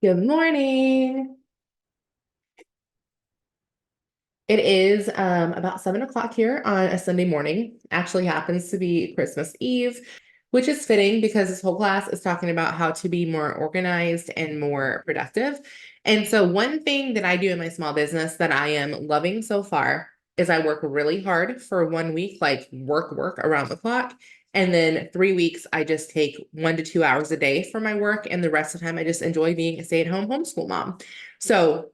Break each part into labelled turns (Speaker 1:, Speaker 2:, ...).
Speaker 1: Good morning. It is about 7 o'clock here on a Sunday morning. Actually happens to be Christmas Eve, which is fitting because this whole class is talking about how to be more organized and more productive. And so one thing that I do in my small business that I am loving so far is I work really hard for 1 week, like work around the clock. And then 3 weeks, I just take 1 to 2 hours a day for my work. And the rest of the time, I just enjoy being a stay-at-home homeschool mom. So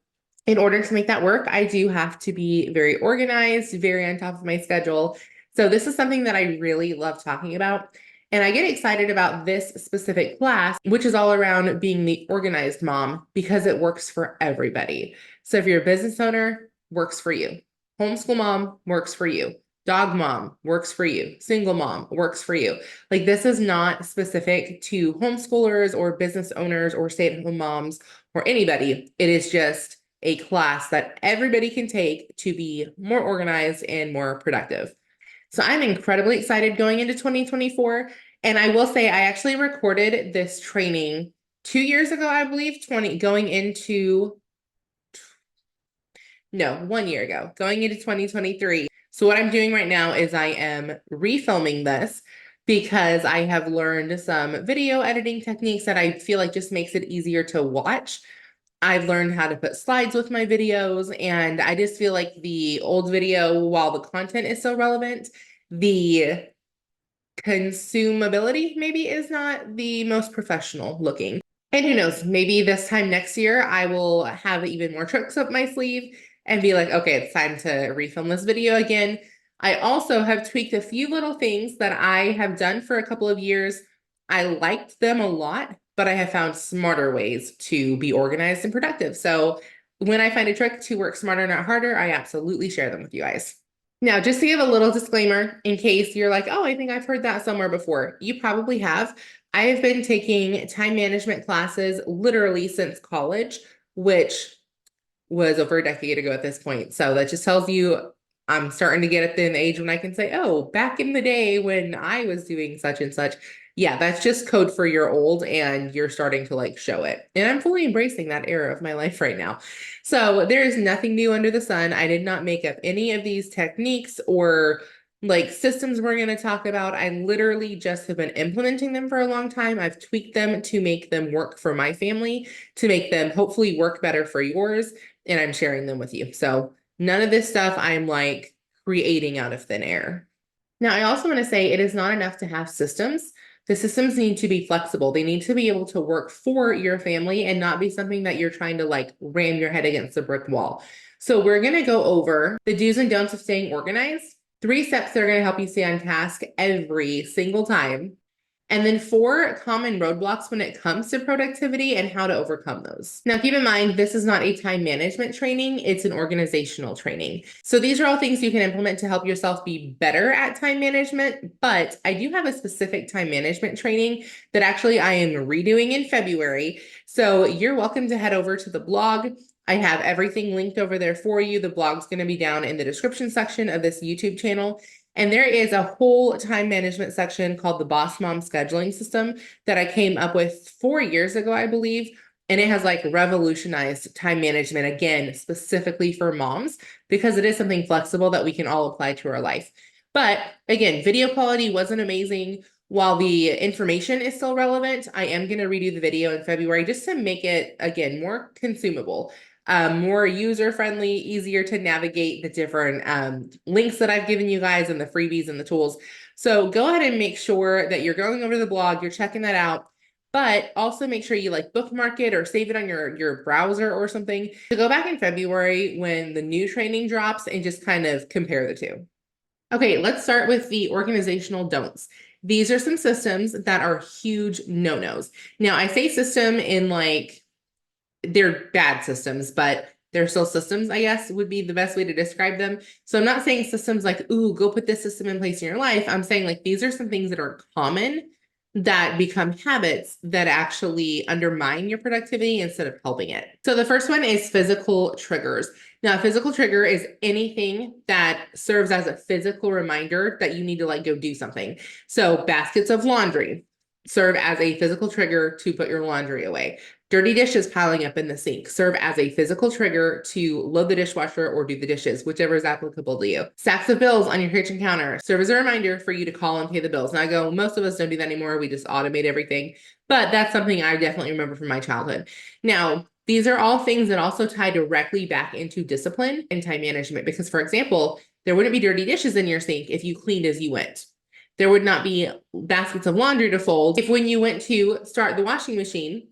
Speaker 1: in order to make that work, I do have to be very organized, very on top of my schedule. So this is something that I really love talking about. And I get excited about this specific class, which is all around being the organized mom because it works for everybody. So if you're a business owner, works for you. Homeschool mom works for you. Dog mom works for you. Single mom works for you. Like this is not specific to homeschoolers or business owners or stay-at-home moms or anybody. It is just a class that everybody can take to be more organized and more productive. So I'm incredibly excited going into 2024. And I will say, I actually recorded this training 2 years ago, I believe, going into, no, 1 year ago, going into 2023. So what I'm doing right now is I am refilming this because I have learned some video editing techniques that I feel like just makes it easier to watch. I've learned how to put slides with my videos, and I just feel like the old video, while the content is so relevant, the consumability maybe is not the most professional looking. And who knows, maybe this time next year, I will have even more tricks up my sleeve and be like, okay, it's time to refilm this video again. I also have tweaked a few little things that I have done for a couple of years. I liked them a lot, but I have found smarter ways to be organized and productive. So when I find a trick to work smarter, not harder, I absolutely share them with you guys. Now, just to give a little disclaimer, in case you're like, oh, I think I've heard that somewhere before, you probably have. I have been taking time management classes literally since college, which was over a decade ago at this point. So that just tells you I'm starting to get at the age when I can say, oh, back in the day when I was doing such and such. Yeah, that's just code for you're old and you're starting to like show it. And I'm fully embracing that era of my life right now. So there is nothing new under the sun. I did not make up any of these techniques or like systems we're going to talk about. I literally just have been implementing them for a long time. I've tweaked them to make them work for my family, to make them hopefully work better for yours, and I'm sharing them with you. So none of this stuff I'm like creating out of thin air. Now, I also want to say it is not enough to have systems. The systems need to be flexible. They need to be able to work for your family and not be something that you're trying to like ram your head against a brick wall. So we're going to go over the do's and don'ts of staying organized, 3 steps that are going to help you stay on task every single time, and then 4 common roadblocks when it comes to productivity and how to overcome those. Now, keep in mind, this is not a time management training, it's an organizational training. So these are all things you can implement to help yourself be better at time management, but I do have a specific time management training that actually I am redoing in February. So you're welcome to head over to the blog. I have everything linked over there for you. The blog's going to be down in the description section of this YouTube channel. And there is a whole time management section called the Boss Mom Scheduling System that I came up with 4 years ago, I believe. And it has like revolutionized time management again, specifically for moms, because it is something flexible that we can all apply to our life. But again, video quality wasn't amazing. While the information is still relevant, I am going to redo the video in February just to make it, again, more consumable, more user-friendly, easier to navigate the different links that I've given you guys and the freebies and the tools. So go ahead and make sure that you're going over to the blog, you're checking that out, but also make sure you like bookmark it or save it on your browser or something to go back in February when the new training drops and just kind of compare the two. Okay, let's start with the organizational don'ts. These are some systems that are huge no-nos. Now, I say system in like, they're bad systems, but they're still systems, I guess, would be the best way to describe them. So I'm not saying systems like, ooh, go put this system in place in your life. I'm saying like, these are some things that are common that become habits that actually undermine your productivity instead of helping it. So the first one is physical triggers. Now, a physical trigger is anything that serves as a physical reminder that you need to like go do something. So baskets of laundry serve as a physical trigger to put your laundry away. Dirty dishes piling up in the sink serve as a physical trigger to load the dishwasher or do the dishes, whichever is applicable to you. Stacks of bills on your kitchen counter serve as a reminder for you to call and pay the bills. Now, most of us don't do that anymore. We just automate everything. But that's something I definitely remember from my childhood. Now, these are all things that also tie directly back into discipline and time management. Because, for example, there wouldn't be dirty dishes in your sink if you cleaned as you went. There would not be baskets of laundry to fold if when you went to start the washing machine,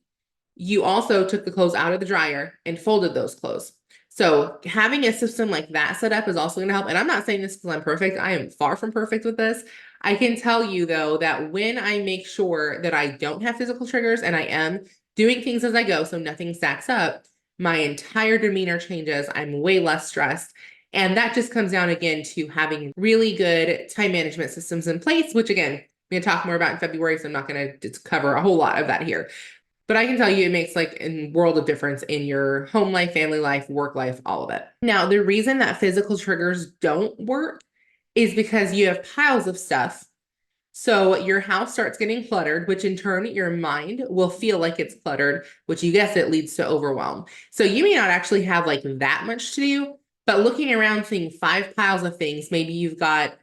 Speaker 1: you also took the clothes out of the dryer and folded those clothes. So having a system like that set up is also going to help. And I'm not saying this because I'm perfect. I am far from perfect with this. I can tell you though that when I make sure that I don't have physical triggers and I am doing things as I go, so nothing stacks up, my entire demeanor changes. I'm way less stressed. And that just comes down again to having really good time management systems in place, which again, I'm going to talk more about in February. So I'm not going to cover a whole lot of that here. But I can tell you it makes like a world of difference in your home life, family life, work life, all of it. Now, the reason that physical triggers don't work is because you have piles of stuff. So your house starts getting cluttered, which in turn your mind will feel like it's cluttered, which you guess it leads to overwhelm. So you may not actually have like that much to do, but looking around seeing 5 piles of things, maybe you've got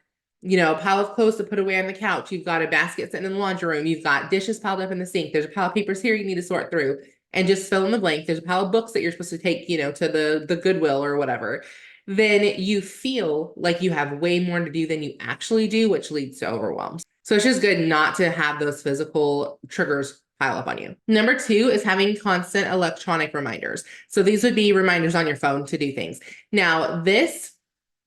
Speaker 1: a pile of clothes to put away on the couch. You've got a basket sitting in the laundry room. You've got dishes piled up in the sink. There's a pile of papers here you need to sort through and just fill in the blank. There's a pile of books that you're supposed to take, to the Goodwill or whatever. Then you feel like you have way more to do than you actually do, which leads to overwhelm. So it's just good not to have those physical triggers pile up on you. Number 2 is having constant electronic reminders. So these would be reminders on your phone to do things. Now, this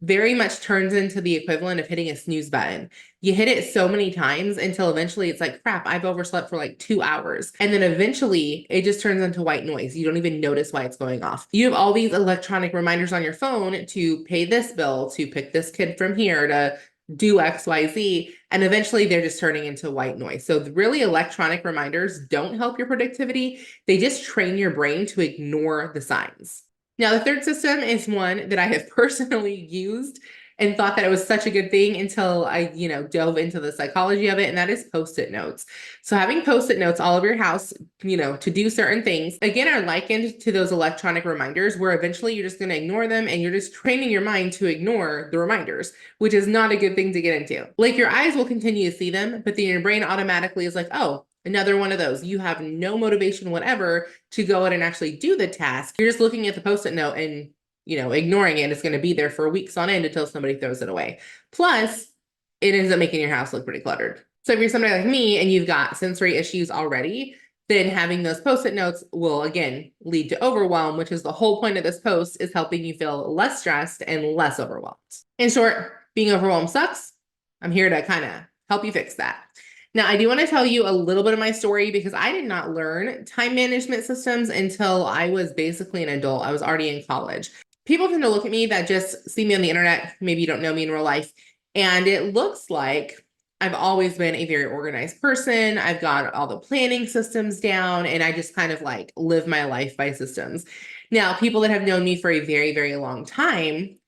Speaker 1: very much turns into the equivalent of hitting a snooze button. You hit it so many times until eventually it's like, crap, I've overslept for like 2 hours. And then eventually it just turns into white noise. You don't even notice why it's going off. You have all these electronic reminders on your phone to pay this bill, to pick this kid from here, to do X, Y, Z. And eventually they're just turning into white noise. So really electronic reminders don't help your productivity. They just train your brain to ignore the signs. Now, the third system is one that I have personally used and thought that it was such a good thing until I, dove into the psychology of it, and that is Post-it notes. So having Post-it notes all over your house, to do certain things, again, are likened to those electronic reminders where eventually you're just going to ignore them and you're just training your mind to ignore the reminders, which is not a good thing to get into. Like your eyes will continue to see them, but then your brain automatically is like, oh, another one of those. You have no motivation whatever to go out and actually do the task. You're just looking at the Post-it note and, ignoring it. It's going to be there for weeks on end until somebody throws it away. Plus, it ends up making your house look pretty cluttered. So if you're somebody like me and you've got sensory issues already, then having those Post-it notes will, again, lead to overwhelm, which is the whole point of this post, is helping you feel less stressed and less overwhelmed. In short, being overwhelmed sucks. I'm here to kind of help you fix that. Now, I do want to tell you a little bit of my story because I did not learn time management systems until I was basically an adult. I was already in college. People tend to look at me that just see me on the internet. Maybe you don't know me in real life. And it looks like I've always been a very organized person. I've got all the planning systems down and I just kind of like live my life by systems. Now, people that have known me for a very, very long time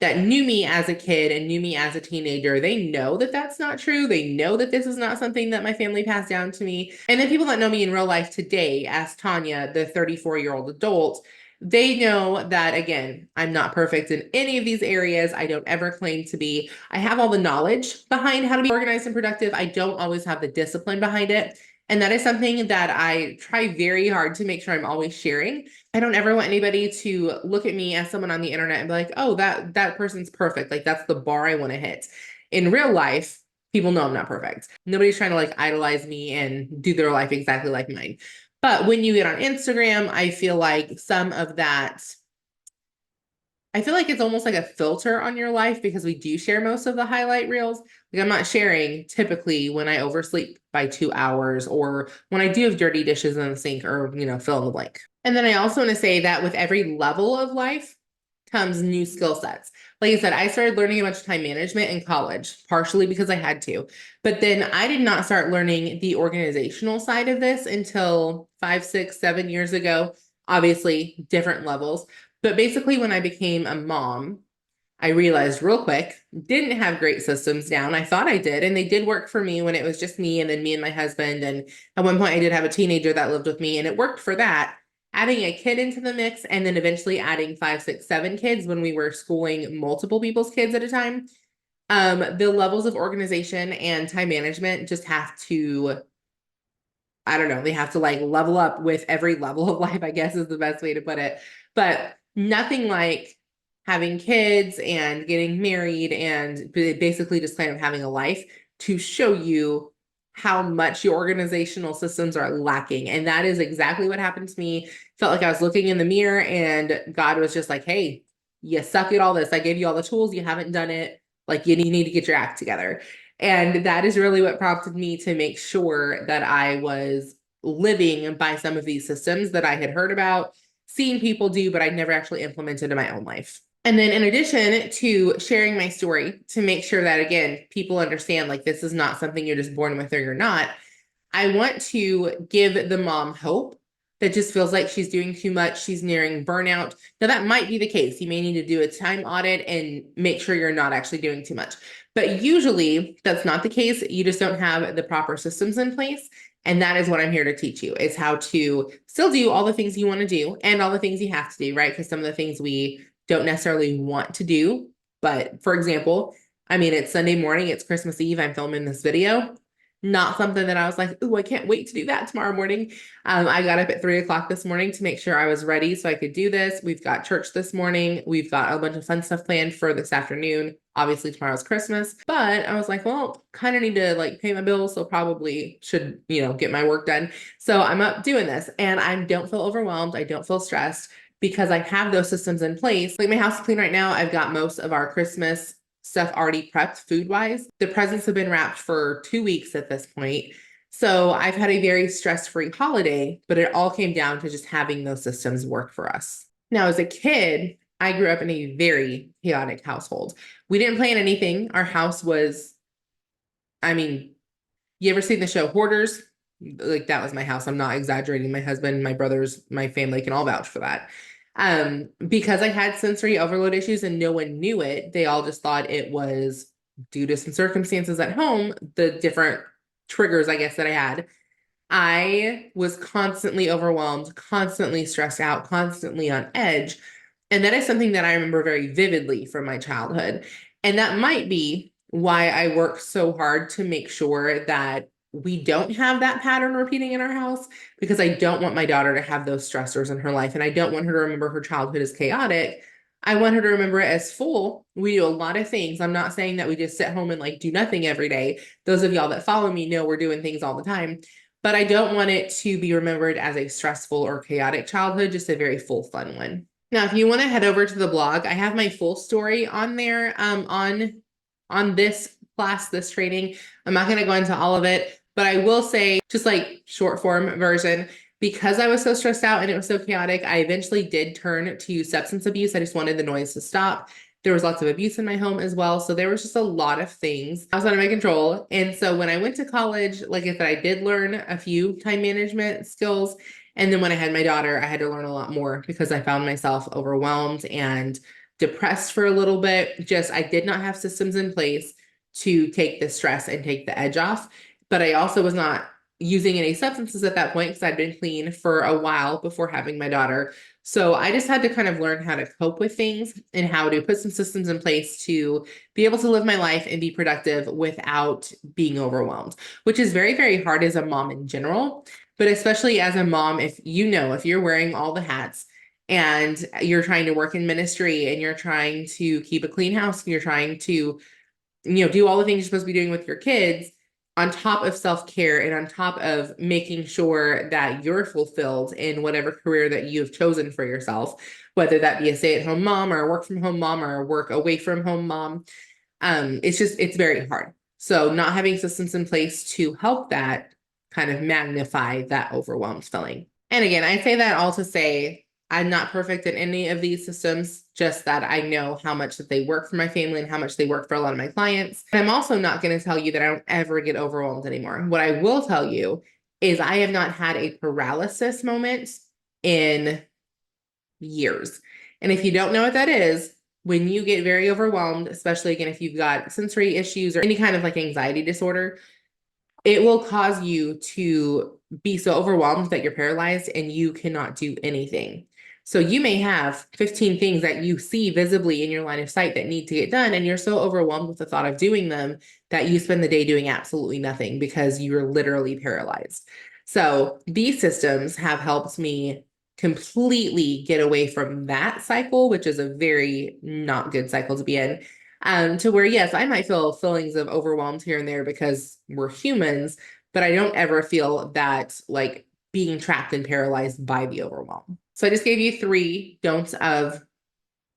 Speaker 1: that knew me as a kid and knew me as a teenager, they know that that's not true. They know that this is not something that my family passed down to me. And then people that know me in real life today, as Tanya, the 34-year-old adult, they know that, again, I'm not perfect in any of these areas. I don't ever claim to be. I have all the knowledge behind how to be organized and productive. I don't always have the discipline behind it. And that is something that I try very hard to make sure I'm always sharing. I don't ever want anybody to look at me as someone on the internet and be like, oh, that person's perfect. Like that's the bar I want to hit. In real life, people know I'm not perfect. Nobody's trying to like idolize me and do their life exactly like mine. But when you get on Instagram, I feel like some of that, I feel like it's almost like a filter on your life because we do share most of the highlight reels. Like I'm not sharing typically when I oversleep by 2 hours or when I do have dirty dishes in the sink or, fill in the blank. And then I also want to say that with every level of life comes new skill sets. Like I said, I started learning a bunch of time management in college, partially because I had to. But then I did not start learning the organizational side of this until 5, 6, 7 years ago. Obviously, different levels. But basically, when I became a mom, I realized real quick, didn't have great systems down. I thought I did, and they did work for me when it was just me and then me and my husband. And at one point, I did have a teenager that lived with me, and it worked for that. Adding a kid into the mix, and then eventually adding 5, 6, 7 kids when we were schooling multiple people's kids at a time. The levels of organization and time management just have to, I don't know, they have to like level up with every level of life, I guess is the best way to put it. But nothing like having kids and getting married and basically just kind of having a life to show you how much your organizational systems are lacking. And that is exactly what happened to me. Felt like I was looking in the mirror and God was just like, hey, you suck at all this. I gave you all the tools. You haven't done it. Like you need to get your act together. And that is really what prompted me to make sure that I was living by some of these systems that I had heard about, seen people do, but I'd never actually implemented in my own life. And then in addition to sharing my story to make sure that, again, people understand like this is not something you're just born with or you're not, I want to give the mom hope that just feels like she's doing too much. She's nearing burnout. Now, that might be the case. You may need to do a time audit and make sure you're not actually doing too much. But usually that's not the case. You just don't have the proper systems in place. And that is what I'm here to teach you is how to still do all the things you want to do and all the things you have to do, right? Because some of the things we don't necessarily want to do. But for example, I mean, it's Sunday morning, it's Christmas Eve, I'm filming this video. Not something that I was like, oh, I can't wait to do that tomorrow morning. I got up at 3 o'clock this morning to make sure I was ready so I could do this. We've got church this morning. We've got a bunch of fun stuff planned for this afternoon. Obviously tomorrow's Christmas, but I was like, well, kind of need to like pay my bills. So probably should, get my work done. So I'm up doing this and I don't feel overwhelmed. I don't feel stressed because I have those systems in place. Like my house is clean right now. I've got most of our Christmas stuff already prepped food wise. The presents have been wrapped for 2 weeks at this point. So I've had a very stress-free holiday, but it all came down to just having those systems work for us. Now, as a kid, I grew up in a very chaotic household. We didn't plan anything. Our house was, I mean, you ever seen the show Hoarders? Like that was my house. I'm not exaggerating. My husband, my brothers, my family can all vouch for that. Because I had sensory overload issues and no one knew it, they all just thought it was due to some circumstances at home, the different triggers, I guess, that I had. I was constantly overwhelmed, constantly stressed out, constantly on edge. And that is something that I remember very vividly from my childhood. And that might be why I work so hard to make sure that we don't have that pattern repeating in our house, because I don't want my daughter to have those stressors in her life. And I don't want her to remember her childhood as chaotic. I want her to remember it as full. We do a lot of things. I'm not saying that we just sit home and like do nothing every day. Those of y'all that follow me know we're doing things all the time. But I don't want it to be remembered as a stressful or chaotic childhood, just a very full, fun one. Now, if you want to head over to the blog, I have my full story on there on this class, this training. I'm not going to go into all of it, but I will say just like short form version, because I was so stressed out and it was so chaotic, I eventually did turn to substance abuse. I just wanted the noise to stop. There was lots of abuse in my home as well. So there was just a lot of things outside of my control. And so when I went to college, like I said, I did learn a few time management skills. And then when I had my daughter, I had to learn a lot more because I found myself overwhelmed and depressed for a little bit. Just I did not have systems in place to take the stress and take the edge off. But I also was not using any substances at that point because I'd been clean for a while before having my daughter. So I just had to kind of learn how to cope with things and how to put some systems in place to be able to live my life and be productive without being overwhelmed, which is very, very hard as a mom in general. But especially as a mom, if you're wearing all the hats and you're trying to work in ministry and you're trying to keep a clean house and you're trying to, do all the things you're supposed to be doing with your kids on top of self-care and on top of making sure that you're fulfilled in whatever career that you've chosen for yourself, whether that be a stay-at-home mom or a work from home mom or a work away from home mom. It's very hard. So not having systems in place to help that kind of magnify that overwhelmed feeling. And again, I say that all to say I'm not perfect in any of these systems, just that I know how much that they work for my family and how much they work for a lot of my clients. And I'm also not going to tell you that I don't ever get overwhelmed anymore. What I will tell you is I have not had a paralysis moment in years. And if you don't know what that is, when you get very overwhelmed, especially again, if you've got sensory issues or any kind of like anxiety disorder, it will cause you to be so overwhelmed that you're paralyzed and you cannot do anything. So you may have 15 things that you see visibly in your line of sight that need to get done, and you're so overwhelmed with the thought of doing them that you spend the day doing absolutely nothing because you're literally paralyzed. So these systems have helped me completely get away from that cycle, which is a very not good cycle to be in. To where, yes, I might feel feelings of overwhelmed here and there because we're humans, but I don't ever feel that like being trapped and paralyzed by the overwhelm. So I just gave you 3 don'ts of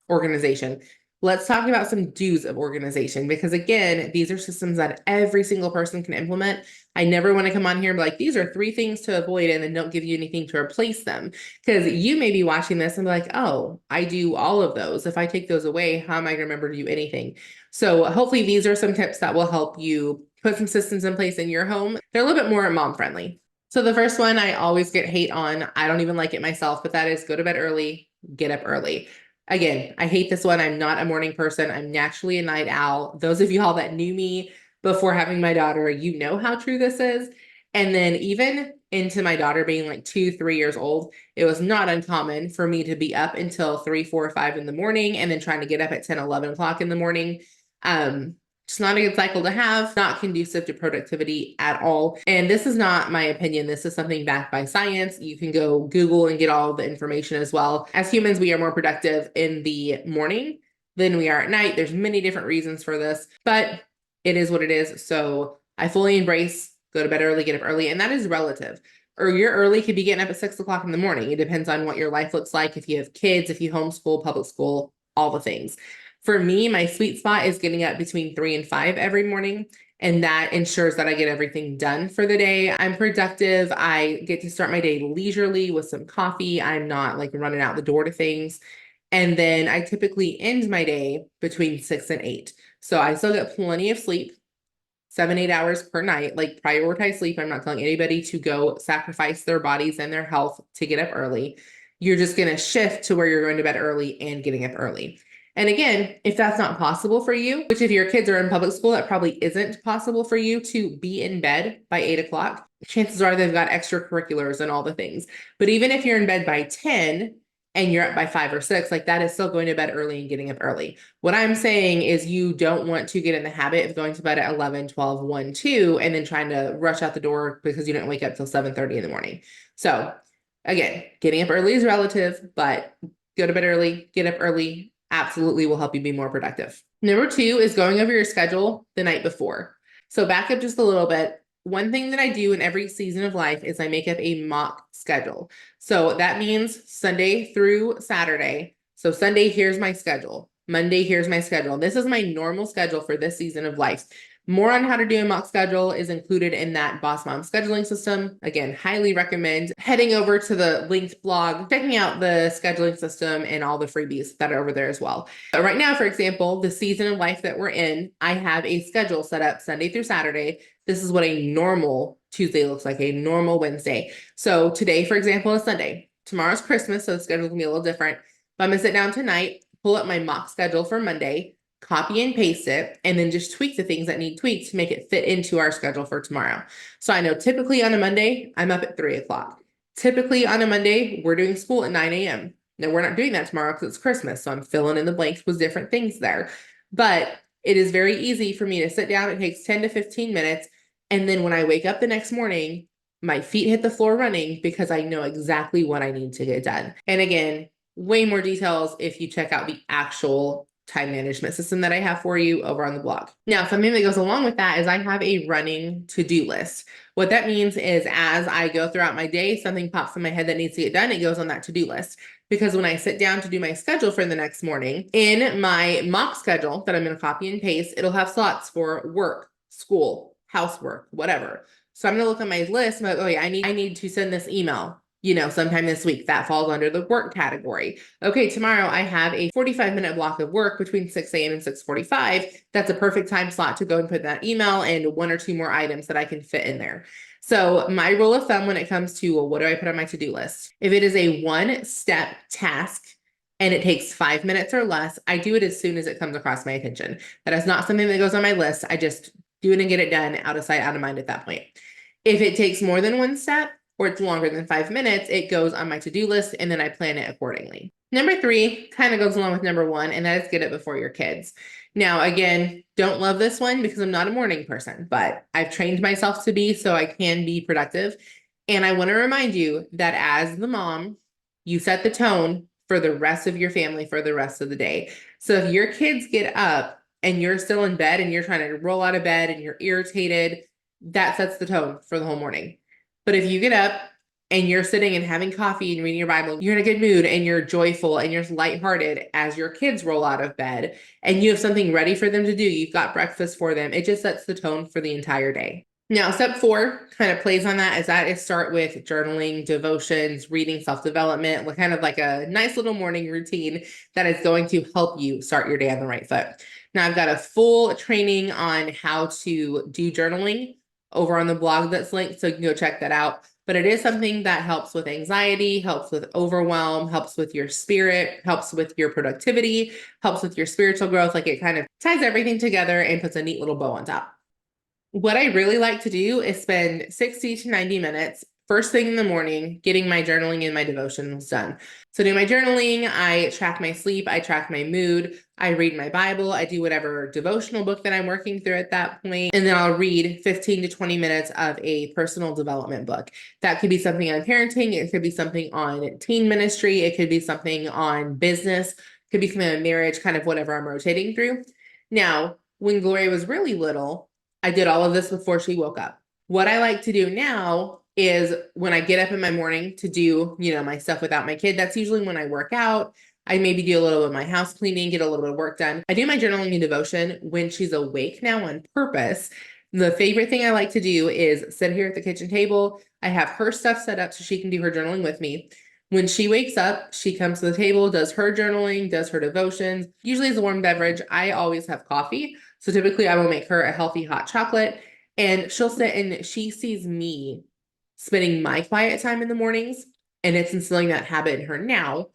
Speaker 1: organization. Let's talk about some do's of organization, because again, these are systems that every single person can implement. I never want to come on here and be like, these are 3 things to avoid, and then don't give you anything to replace them. Because you may be watching this and be like, oh, I do all of those. If I take those away, how am I going to remember to do anything? So hopefully these are some tips that will help you put some systems in place in your home. They're a little bit more mom friendly. So the first one I always get hate on, I don't even like it myself, but that is go to bed early, get up early. Again, I hate this one. I'm not a morning person. I'm naturally a night owl. Those of you all that knew me before having my daughter, you know how true this is. And then even into my daughter being like 2, 3 years old, it was not uncommon for me to be up until 3, 4, 5 in the morning and then trying to get up at 10, 11 o'clock in the morning. It's not a good cycle to have, not conducive to productivity at all. And this is not my opinion. This is something backed by science. You can go Google and get all the information as well. As humans, we are more productive in the morning than we are at night. There's many different reasons for this, but it is what it is. So I fully embrace go to bed early, get up early, and that is relative. Or your early could be getting up at 6 o'clock in the morning. It depends on what your life looks like. If you have kids, if you homeschool, public school, all the things. For me, my sweet spot is getting up between 3 and 5 every morning. And that ensures that I get everything done for the day. I'm productive. I get to start my day leisurely with some coffee. I'm not like running out the door to things. And then I typically end my day between 6 and 8. So I still get plenty of sleep, 7, 8 hours per night. Like, prioritize sleep. I'm not telling anybody to go sacrifice their bodies and their health to get up early. You're just going to shift to where you're going to bed early and getting up early. And again, if that's not possible for you, which if your kids are in public school, that probably isn't possible for you to be in bed by 8 o'clock. Chances are they've got extracurriculars and all the things. But even if you're in bed by 10 and you're up by 5 or 6, like that is still going to bed early and getting up early. What I'm saying is you don't want to get in the habit of going to bed at 11, 12, 1, 2, and then trying to rush out the door because you didn't wake up till 7:30 in the morning. So again, getting up early is relative, but go to bed early, get up early, absolutely will help you be more productive. Number 2 is going over your schedule the night before. So back up just a little bit. One thing that I do in every season of life is I make up a mock schedule. So that means Sunday through Saturday. So Sunday, here's my schedule. Monday, here's my schedule. This is my normal schedule for this season of life. More on how to do a mock schedule is included in that Boss Mom scheduling system. Again, highly recommend heading over to the linked blog, checking out the scheduling system and all the freebies that are over there as well. But right now, for example, the season of life that we're in, I have a schedule set up Sunday through Saturday. This is what a normal Tuesday looks like, a normal Wednesday. So today, for example, is Sunday. Tomorrow's Christmas, so the schedule can be a little different. But I'm gonna sit down tonight, pull up my mock schedule for Monday, copy and paste it, and then just tweak the things that need tweaks to make it fit into our schedule for tomorrow. So I know typically on a Monday, I'm up at 3 o'clock. Typically on a Monday, we're doing school at 9 a.m. Now we're not doing that tomorrow because it's Christmas, so I'm filling in the blanks with different things there. But it is very easy for me to sit down. It takes 10 to 15 minutes. And then when I wake up the next morning, my feet hit the floor running because I know exactly what I need to get done. And again, way more details if you check out the actual time management system that I have for you over on the blog. Now, something that goes along with that is I have a running to-do list. What that means is as I go throughout my day, something pops in my head that needs to get done, it goes on that to-do list. Because when I sit down to do my schedule for the next morning, in my mock schedule that I'm going to copy and paste, it'll have slots for work, school, housework, whatever. So I'm going to look at my list and I'm like, oh yeah, I need to send this email, sometime this week. That falls under the work category. Okay, tomorrow I have a 45-minute block of work between 6 a.m. and 6:45. That's a perfect time slot to go and put that email and 1 or 2 more items that I can fit in there. So my rule of thumb when it comes to, well, what do I put on my to-do list? If it is a 1-step task, and it takes 5 minutes or less, I do it as soon as it comes across my attention. That is not something that goes on my list. I just do it and get it done, out of sight, out of mind at that point. If it takes more than one step or it's longer than 5 minutes, it goes on my to-do list and then I plan it accordingly. Number 3 kind of goes along with number 1, and that is get it before your kids. Now, again, don't love this one because I'm not a morning person, but I've trained myself to be so I can be productive. And I want to remind you that as the mom, you set the tone for the rest of your family for the rest of the day. So if your kids get up and you're still in bed and you're trying to roll out of bed and you're irritated, that sets the tone for the whole morning. But if you get up and you're sitting and having coffee and reading your Bible, you're in a good mood and you're joyful and you're lighthearted as your kids roll out of bed and you have something ready for them to do, you've got breakfast for them, it just sets the tone for the entire day. Now, step 4 kind of plays on that, is start with journaling, devotions, reading, self-development, kind of like a nice little morning routine that is going to help you start your day on the right foot. Now, I've got a full training on how to do journaling over on the blog that's linked, so you can go check that out. But it is something that helps with anxiety, helps with overwhelm, helps with your spirit, helps with your productivity, helps with your spiritual growth. Like, it kind of ties everything together and puts a neat little bow on top. What I really like to do is spend 60 to 90 minutes first thing in the morning getting my journaling and my devotions done. So do my journaling, I track my sleep, I track my mood, I read my Bible, I do whatever devotional book that I'm working through at that point, and then I'll read 15 to 20 minutes of a personal development book. That could be something on parenting, it could be something on teen ministry, it could be something on business, it could be something on marriage, kind of whatever I'm rotating through. Now, when Gloria was really little, I did all of this before she woke up. What I like to do now is when I get up in my morning to do, my stuff without my kid, that's usually when I work out. I maybe do a little bit of my house cleaning, get a little bit of work done. I do my journaling and devotion when she's awake now on purpose. The favorite thing I like to do is sit here at the kitchen table. I have her stuff set up so she can do her journaling with me. When she wakes up, she comes to the table, does her journaling, does her devotions. Usually it's a warm beverage. I always have coffee. So typically I will make her a healthy hot chocolate, and she'll sit and she sees me spending my quiet time in the mornings, and it's instilling that habit in her now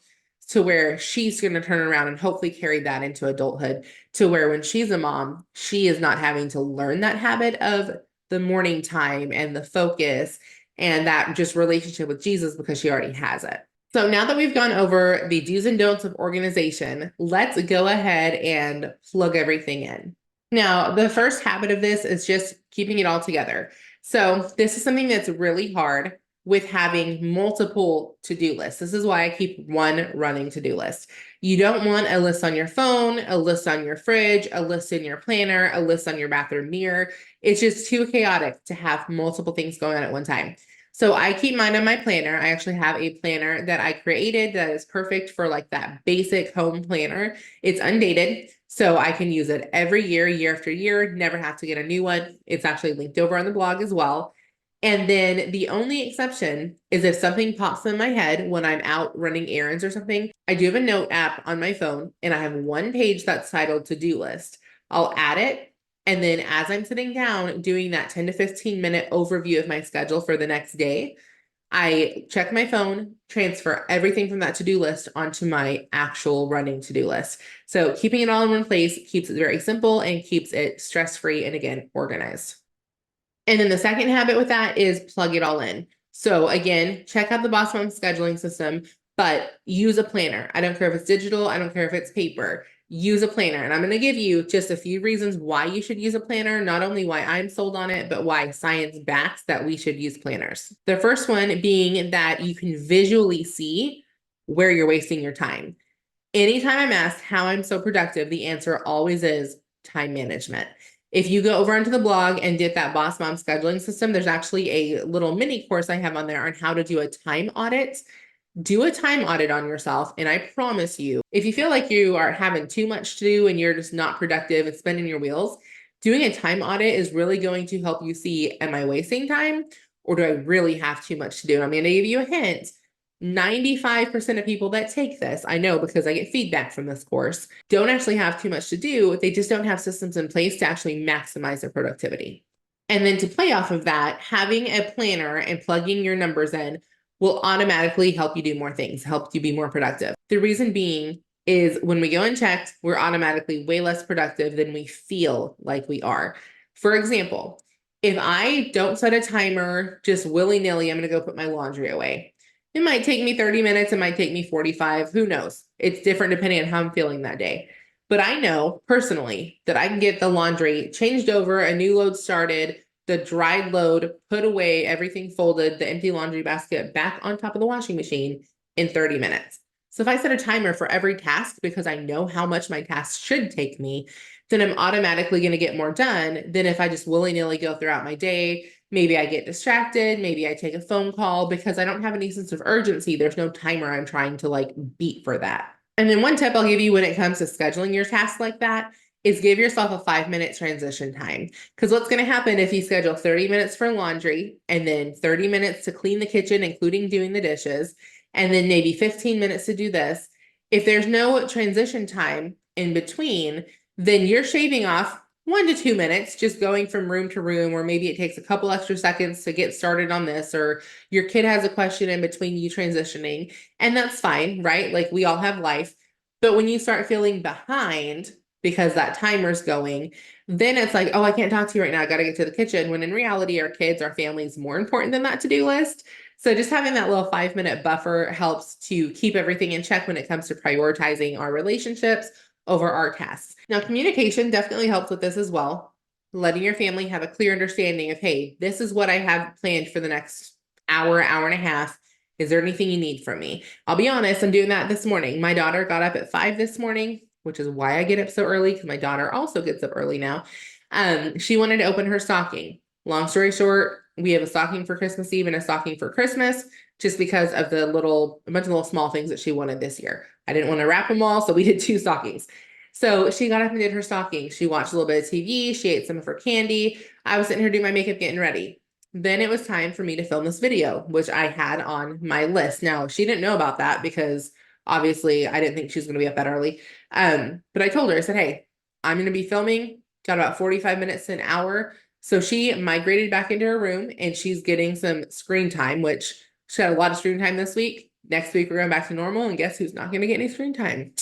Speaker 1: to where she's going to turn around and hopefully carry that into adulthood, to where when she's a mom, she is not having to learn that habit of the morning time and the focus and that just relationship with Jesus because she already has it. So now that we've gone over the do's and don'ts of organization, let's go ahead and plug everything in. Now, the first habit of this is just keeping it all together. So this is something that's really hard with having multiple to-do lists. This is why I keep one running to-do list. You don't want a list on your phone, a list on your fridge, a list in your planner, a list on your bathroom mirror. It's just too chaotic to have multiple things going on at one time. So I keep mine on my planner. I actually have a planner that I created that is perfect for like that basic home planner. It's undated, so I can use it every year, year after year, never have to get a new one. It's actually linked over on the blog as well. And then the only exception is if something pops in my head when I'm out running errands or something. I do have a note app on my phone and I have one page that's titled to-do list. I'll add it. And then as I'm sitting down doing that 10 to 15 minute overview of my schedule for the next day, I check my phone, transfer everything from that to-do list onto my actual running to-do list. So keeping it all in one place keeps it very simple and keeps it stress-free and, again, organized. And then the second habit with that is plug it all in. So again, check out the Boss Mom scheduling system, but use a planner. I don't care if it's digital. I don't care if it's paper. Use a planner. And I'm going to give you just a few reasons why you should use a planner, not only why I'm sold on it, but why science backs that we should use planners. The first one being that you can visually see where you're wasting your time. Anytime I'm asked how I'm so productive, the answer always is time management. If you go over onto the blog and get that Boss Mom scheduling system, there's actually a little mini course I have on there on how to do a time audit. Do a time audit on yourself, and I promise you, if you feel like you are having too much to do and you're just not productive and spinning your wheels, doing a time audit is really going to help you see, am I wasting time or do I really have too much to do? And I'm going to give you a hint. 95% of people that take this, I know because I get feedback from this course, don't actually have too much to do. They just don't have systems in place to actually maximize their productivity. And then to play off of that, having a planner and plugging your numbers in will automatically help you do more things, help you be more productive. The reason being is when we go unchecked, we're automatically way less productive than we feel like we are. For example, if I don't set a timer just willy-nilly, I'm going to go put my laundry away. It might take me 30 minutes, it might take me 45, who knows? It's different depending on how I'm feeling that day. But I know personally that I can get the laundry changed over, a new load started, the dried load, put away, everything folded, the empty laundry basket back on top of the washing machine in 30 minutes. So if I set a timer for every task because I know how much my task should take me, then I'm automatically going to get more done than if I just willy-nilly go throughout my day. Maybe I get distracted, maybe I take a phone call because I don't have any sense of urgency. There's no timer I'm trying to like beat for that. And then one tip I'll give you when it comes to scheduling your tasks like that is give yourself a 5-minute transition time. Because what's going to happen if you schedule 30 minutes for laundry and then 30 minutes to clean the kitchen, including doing the dishes, and then maybe 15 minutes to do this. If there's no transition time in between, then you're shaving off 1 to 2 minutes just going from room to room, or maybe it takes a couple extra seconds to get started on this, or your kid has a question in between you transitioning, and that's fine, right? Like we all have life. But when you start feeling behind because that timer's going, then it's like, oh, I can't talk to you right now. I got to get to the kitchen. When in reality, our kids, our family is more important than that to-do list. So just having that little 5-minute buffer helps to keep everything in check when it comes to prioritizing our relationships over our tasks. Now, communication definitely helps with this as well. Letting your family have a clear understanding of, hey, this is what I have planned for the next hour, hour and a half. Is there anything you need from me? I'll be honest, I'm doing that this morning. My daughter got up at 5 this morning, which is why I get up so early, because my daughter also gets up early now. She wanted to open her stocking. Long story short, we have a stocking for Christmas Eve and a stocking for Christmas, just because of a bunch of little small things that she wanted this year. I didn't want to wrap them all, so we did 2 stockings. So she got up and did her stocking. She watched a little bit of TV. She ate some of her candy. I was sitting here doing my makeup, getting ready. Then it was time for me to film this video, which I had on my list. Now, she didn't know about that because obviously I didn't think she was going to be up that early. But I told her, I said, hey, I'm going to be filming, got about 45 minutes to an hour. So she migrated back into her room and she's getting some screen time, which she had a lot of screen time this week. Next week, we're going back to normal. And guess who's not going to get any screen time?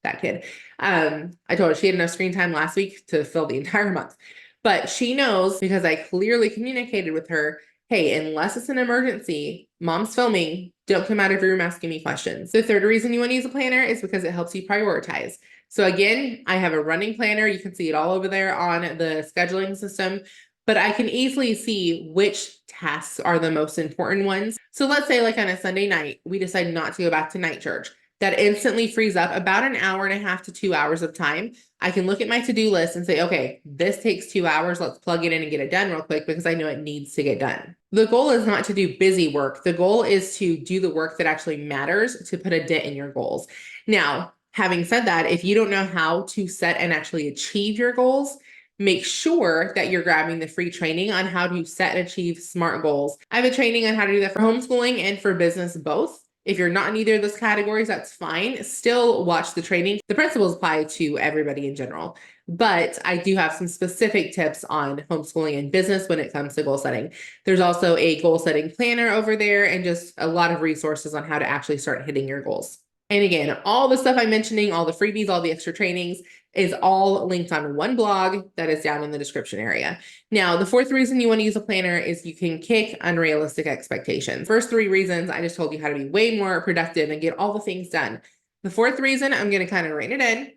Speaker 1: That kid. I told her she had enough screen time last week to fill the entire month. But she knows because I clearly communicated with her, hey, unless it's an emergency, mom's filming, don't come out of your room asking me questions. The third reason you want to use a planner is because it helps you prioritize. So again, I have a running planner. You can see it all over there on the scheduling system, but I can easily see which tasks are the most important ones. So let's say like on a Sunday night, we decide not to go back to night church. That instantly frees up about an hour and a half to 2 hours of time. I can look at my to-do list and say, okay, this takes 2 hours. Let's plug it in and get it done real quick because I know it needs to get done. The goal is not to do busy work. The goal is to do the work that actually matters to put a dent in your goals. Now, having said that, if you don't know how to set and actually achieve your goals, make sure that you're grabbing the free training on how to set and achieve SMART goals. I have a training on how to do that for homeschooling and for business both. If you're not in either of those categories, that's fine. Still watch the training. The principles apply to everybody in general, but I do have some specific tips on homeschooling and business when it comes to goal setting. There's also a goal setting planner over there and just a lot of resources on how to actually start hitting your goals. And again, all the stuff I'm mentioning, all the freebies, all the extra trainings is all linked on one blog that is down in the description area. Now, the fourth reason you want to use a planner is you can kick unrealistic expectations. First 3 reasons, I just told you how to be way more productive and get all the things done. The fourth reason, I'm going to kind of rein it in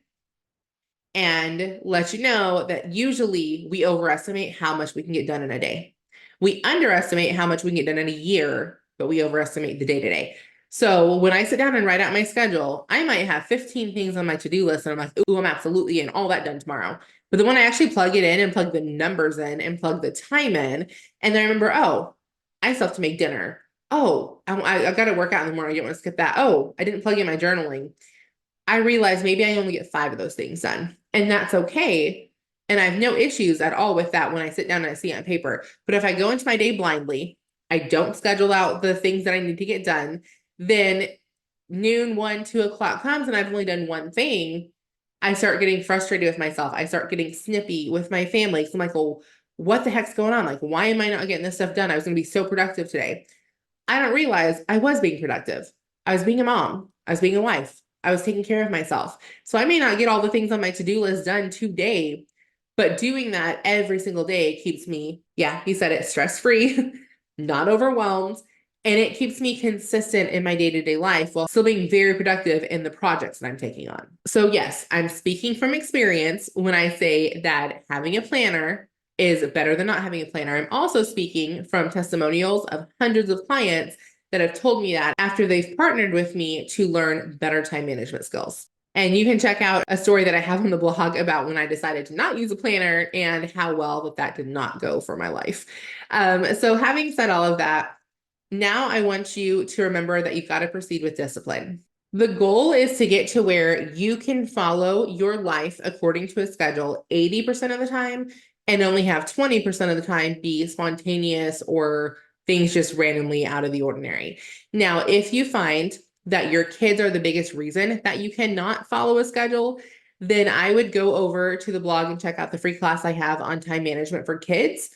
Speaker 1: and let you know that usually we overestimate how much we can get done in a day. We underestimate how much we can get done in a year, but we overestimate the day-to-day. So when I sit down and write out my schedule, I might have 15 things on my to-do list and I'm like, ooh, I'm absolutely in, all that done tomorrow. But then when I actually plug it in and plug the numbers in and plug the time in, and then I remember, oh, I still have to make dinner. Oh, I've got to work out in the morning. I don't want to skip that. Oh, I didn't plug in my journaling. I realized maybe I only get 5 of those things done, and that's okay. And I have no issues at all with that when I sit down and I see it on paper. But if I go into my day blindly, I don't schedule out the things that I need to get done, then noon, 1, 2 o'clock comes and I've only done one thing. I start getting frustrated with myself. I start getting snippy with my family. So I'm like, well, what the heck's going on? Like, why am I not getting this stuff done? I was going to be so productive today. I don't realize I was being productive. I was being a mom. I was being a wife. I was taking care of myself. So I may not get all the things on my to-do list done today, but doing that every single day keeps me, yeah, you said it, stress-free, not overwhelmed, and it keeps me consistent in my day-to-day life while still being very productive in the projects that I'm taking on. So yes, I'm speaking from experience when I say that having a planner is better than not having a planner. I'm also speaking from testimonials of hundreds of clients that have told me that after they've partnered with me to learn better time management skills. And you can check out a story that I have on the blog about when I decided to not use a planner and how well that did not go for my life. So having said all of that, now I want you to remember that you've got to proceed with discipline. The goal is to get to where you can follow your life according to a schedule 80% of the time and only have 20% of the time be spontaneous or things just randomly out of the ordinary. Now, if you find that your kids are the biggest reason that you cannot follow a schedule, then I would go over to the blog and check out the free class I have on time management for kids.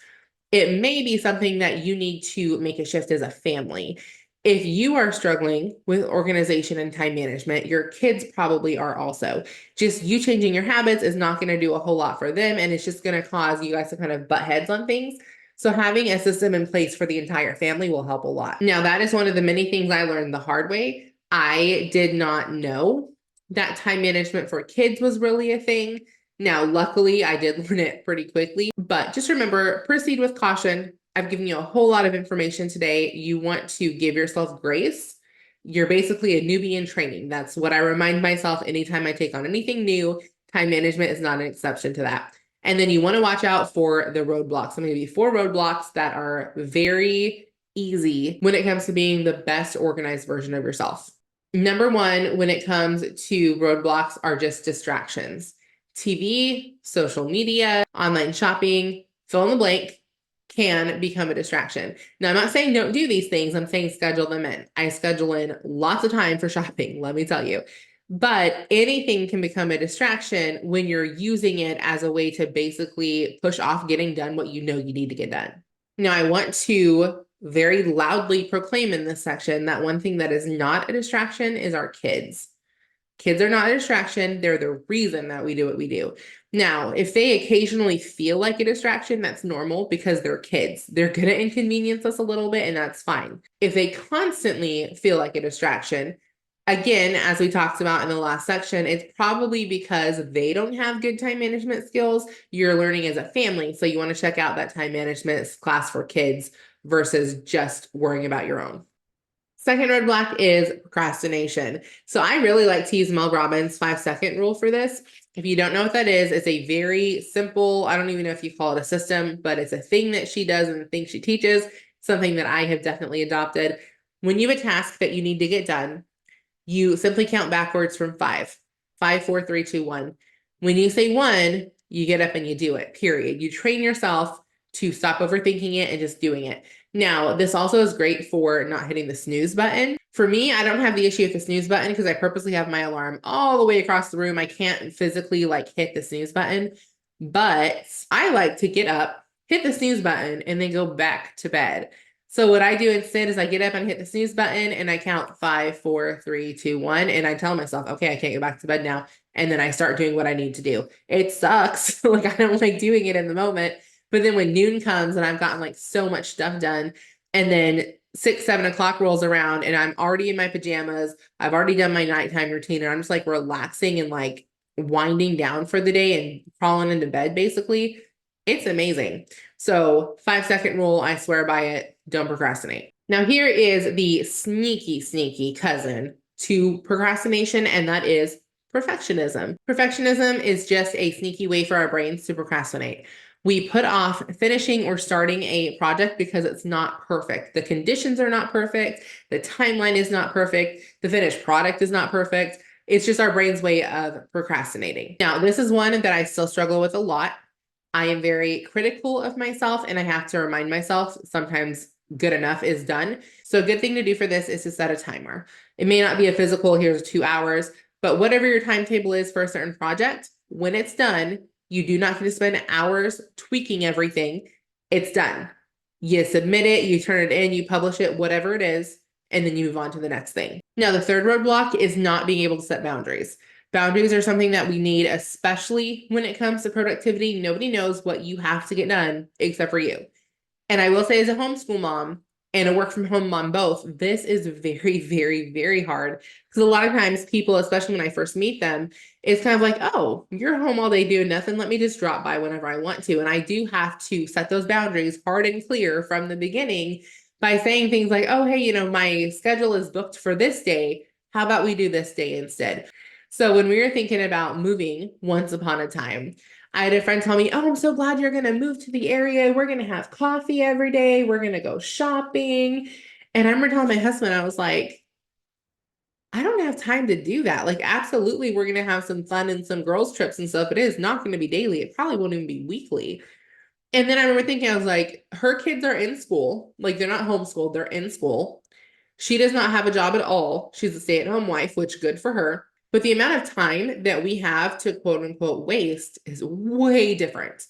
Speaker 1: It may be something that you need to make a shift as a family. If you are struggling with organization and time management, your kids probably are also. Just you changing your habits is not going to do a whole lot for them, and it's just going to cause you guys to kind of butt heads on things. So having a system in place for the entire family will help a lot. Now, that is one of the many things I learned the hard way. I did not know that time management for kids was really a thing. Now, luckily, I did learn it pretty quickly, but just remember, proceed with caution. I've given you a whole lot of information today. You want to give yourself grace. You're basically a newbie in training. That's what I remind myself anytime I take on anything new. Time management is not an exception to that. And then you want to watch out for the roadblocks. I'm going to give you 4 roadblocks that are very easy when it comes to being the best organized version of yourself. Number 1, when it comes to roadblocks, are just distractions. TV, social media, online shopping, fill in the blank, can become a distraction. Now, I'm not saying don't do these things. I'm saying schedule them in. I schedule in lots of time for shopping, let me tell you. But anything can become a distraction when you're using it as a way to basically push off getting done what you know you need to get done. Now, I want to very loudly proclaim in this section that one thing that is not a distraction is our kids. Kids are not a distraction. They're the reason that we do what we do. Now, if they occasionally feel like a distraction, that's normal because they're kids. They're going to inconvenience us a little bit, and that's fine. If they constantly feel like a distraction, again, as we talked about in the last section, it's probably because they don't have good time management skills. You're learning as a family. So you want to check out that time management class for kids versus just worrying about your own. Second roadblock is procrastination. So I really like to use Mel Robbins' 5-second rule for this. If you don't know what that is, it's a very simple, I don't even know if you call it a system, but it's a thing that she does and a thing she teaches, something that I have definitely adopted. When you have a task that you need to get done, you simply count backwards from 5. 5, 4, 3, 2, 1. When you say 1, you get up and you do it, period. You train yourself to stop overthinking it and just doing it. Now, this also is great for not hitting the snooze button. For me, I don't have the issue with the snooze button because I purposely have my alarm all the way across the room. I can't physically hit the snooze button, but I like to get up, hit the snooze button, and then go back to bed. So what I do instead is I get up and hit the snooze button and I count 5, 4, 3, 2, 1. And I tell myself, okay, I can't go back to bed now. And then I start doing what I need to do. It sucks. I don't like doing it in the moment. But then when noon comes and I've gotten so much stuff done, and then 6, 7 o'clock rolls around and I'm already in my pajamas, I've already done my nighttime routine and I'm just relaxing and winding down for the day and crawling into bed basically. It's amazing. So 5-second rule, I swear by it. Don't procrastinate. Now here is the sneaky, sneaky cousin to procrastination, and that is perfectionism. Perfectionism is just a sneaky way for our brains to procrastinate. We put off finishing or starting a project because it's not perfect. The conditions are not perfect. The timeline is not perfect. The finished product is not perfect. It's just our brain's way of procrastinating. Now, this is one that I still struggle with a lot. I am very critical of myself, and I have to remind myself sometimes good enough is done. So a good thing to do for this is to set a timer. It may not be a physical, here's 2 hours, but whatever your timetable is for a certain project, when it's done, you do not get to spend hours tweaking everything. It's done. You submit it, you turn it in, you publish it, whatever it is, and then you move on to the next thing. Now, the third roadblock is not being able to set boundaries. Boundaries are something that we need, especially when it comes to productivity. Nobody knows what you have to get done except for you. And I will say, as a homeschool mom and a work from home mom, both, this is very, very, very hard. Because a lot of times people, especially when I first meet them, it's kind of like, oh, you're home all day doing nothing. Let me just drop by whenever I want to. And I do have to set those boundaries hard and clear from the beginning by saying things like, oh, hey, my schedule is booked for this day. How about we do this day instead? So when we were thinking about moving once upon a time, I had a friend tell me, oh, I'm so glad you're going to move to the area. We're going to have coffee every day. We're going to go shopping. And I remember telling my husband, I was like, I don't have time to do that. Like, absolutely, we're going to have some fun and some girls' trips and stuff. It is not going to be daily. It probably won't even be weekly. And then I remember thinking, I was like, her kids are in school. Like, they're not homeschooled, they're in school. She does not have a job at all. She's a stay-at-home wife, which good for her. But the amount of time that we have to quote unquote waste is way different.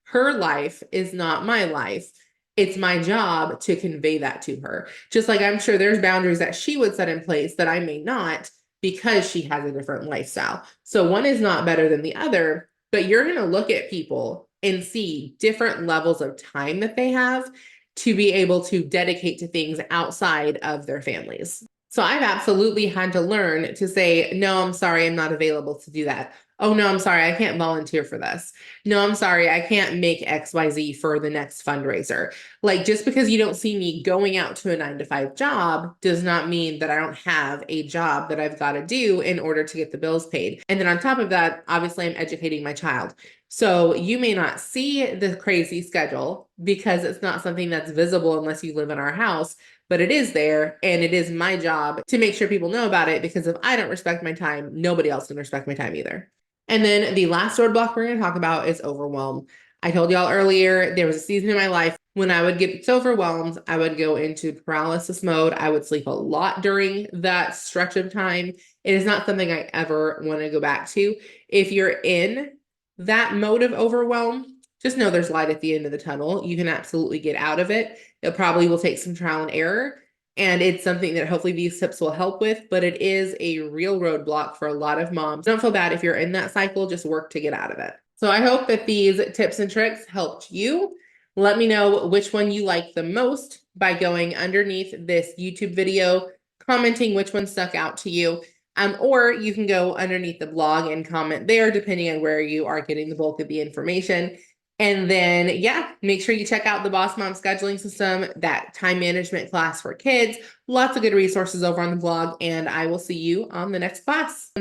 Speaker 1: Her life is not my life. It's my job to convey that to her. Just like I'm sure there's boundaries that she would set in place that I may not because she has a different lifestyle. So one is not better than the other, but you're going to look at people and see different levels of time that they have to be able to dedicate to things outside of their families. So I've absolutely had to learn to say, no, I'm sorry, I'm not available to do that. Oh, no, I'm sorry, I can't volunteer for this. No, I'm sorry, I can't make XYZ for the next fundraiser. Like, just because you don't see me going out to a 9 to 5 job does not mean that I don't have a job that I've got to do in order to get the bills paid. And then on top of that, obviously, I'm educating my child. So you may not see the crazy schedule because it's not something that's visible unless you live in our house, but it is there. And it is my job to make sure people know about it, because if I don't respect my time, nobody else can respect my time either. And then the last roadblock we're going to talk about is overwhelm. I told y'all earlier, there was a season in my life when I would get so overwhelmed, I would go into paralysis mode. I would sleep a lot during that stretch of time. It is not something I ever want to go back to. If you're in that mode of overwhelm, just know there's light at the end of the tunnel. You can absolutely get out of it. It probably will take some trial and error. And it's something that hopefully these tips will help with, but it is a real roadblock for a lot of moms. Don't feel bad if you're in that cycle, just work to get out of it. So I hope that these tips and tricks helped you. Let me know which one you like the most by going underneath this YouTube video, commenting which one stuck out to you. Or you can go underneath the blog and comment there, depending on where you are getting the bulk of the information. And then, yeah, make sure you check out the Boss Mom scheduling system, that time management class for kids. Lots of good resources over on the blog, and I will see you on the next class.